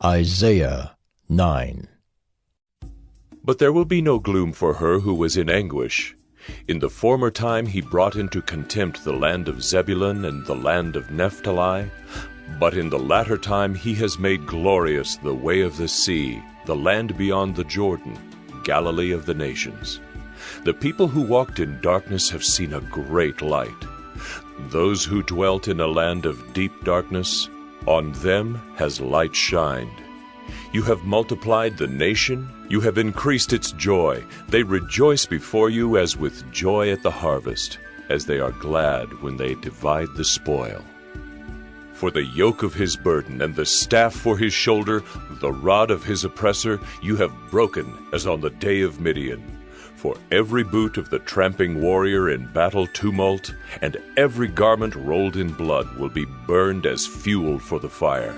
Isaiah 9. But there will be no gloom for her who was in anguish. In the former time he brought into contempt the land of Zebulun and the land of Naphtali. But in the latter time he has made glorious the way of the sea, the land beyond the Jordan, Galilee of the nations. The people who walked in darkness have seen a great light. Those who dwelt in a land of deep darkness, on them has light shined. You have multiplied the nation, you have increased its joy. They rejoice before you as with joy at the harvest, as they are glad when they divide the spoil. For the yoke of his burden and the staff for his shoulder, the rod of his oppressor, you have broken as on the day of Midian. For every boot of the tramping warrior in battle tumult, and every garment rolled in blood will be burned as fuel for the fire.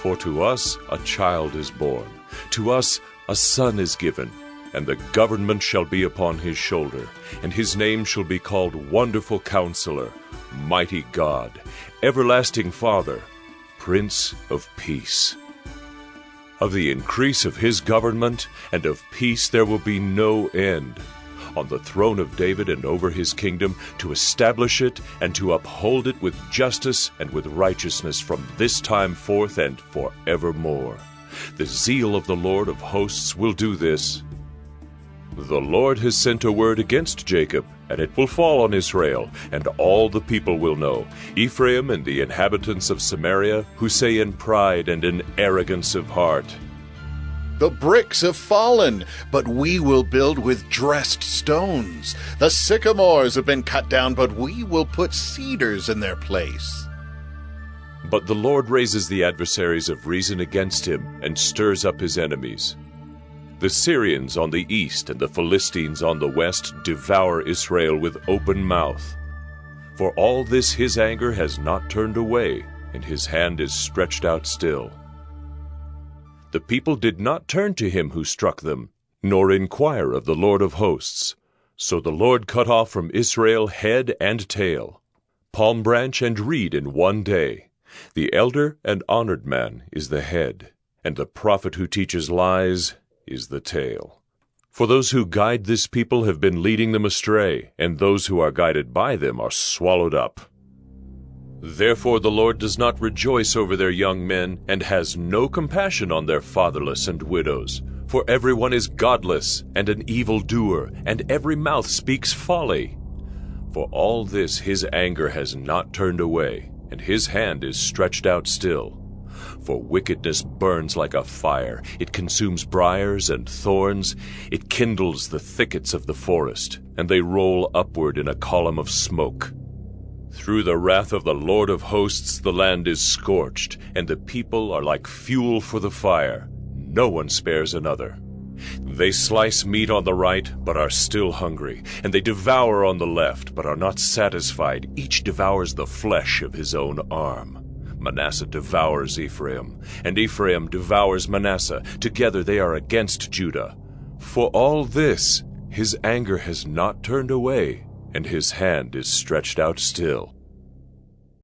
For to us a child is born, to us a son is given, and the government shall be upon his shoulder, and his name shall be called Wonderful Counselor, Mighty God, Everlasting Father, Prince of Peace. Of the increase of his government and of peace there will be no end, on the throne of David and over his kingdom, to establish it and to uphold it with justice and with righteousness from this time forth and forevermore. The zeal of the Lord of hosts will do this. The Lord has sent a word against Jacob, and it will fall on Israel, and all the people will know, Ephraim and the inhabitants of Samaria, who say in pride and in arrogance of heart, The bricks have fallen, but we will build with dressed stones. The sycamores have been cut down, but we will put cedars in their place. But the Lord raises the adversaries of reason against him, and stirs up his enemies. The Syrians on the east and the Philistines on the west devour Israel with open mouth. For all this his anger has not turned away, and his hand is stretched out still. The people did not turn to him who struck them, nor inquire of the Lord of hosts. So the Lord cut off from Israel head and tail, palm branch and reed in one day. The elder and honored man is the head, and the prophet who teaches lies is the tail. For those who guide this people have been leading them astray, and those who are guided by them are swallowed up. Therefore the Lord does not rejoice over their young men, and has no compassion on their fatherless and widows. For everyone is godless, and an evildoer, and every mouth speaks folly. For all this his anger has not turned away, and his hand is stretched out still. For wickedness burns like a fire. It consumes briars and thorns. It kindles the thickets of the forest, and they roll upward in a column of smoke. Through the wrath of the Lord of hosts the land is scorched, and the people are like fuel for the fire. No one spares another. They slice meat on the right, but are still hungry, and they devour on the left, but are not satisfied. Each devours the flesh of his own arm. Manasseh devours Ephraim, and Ephraim devours Manasseh. Together they are against Judah. For all this his anger has not turned away, and his hand is stretched out still.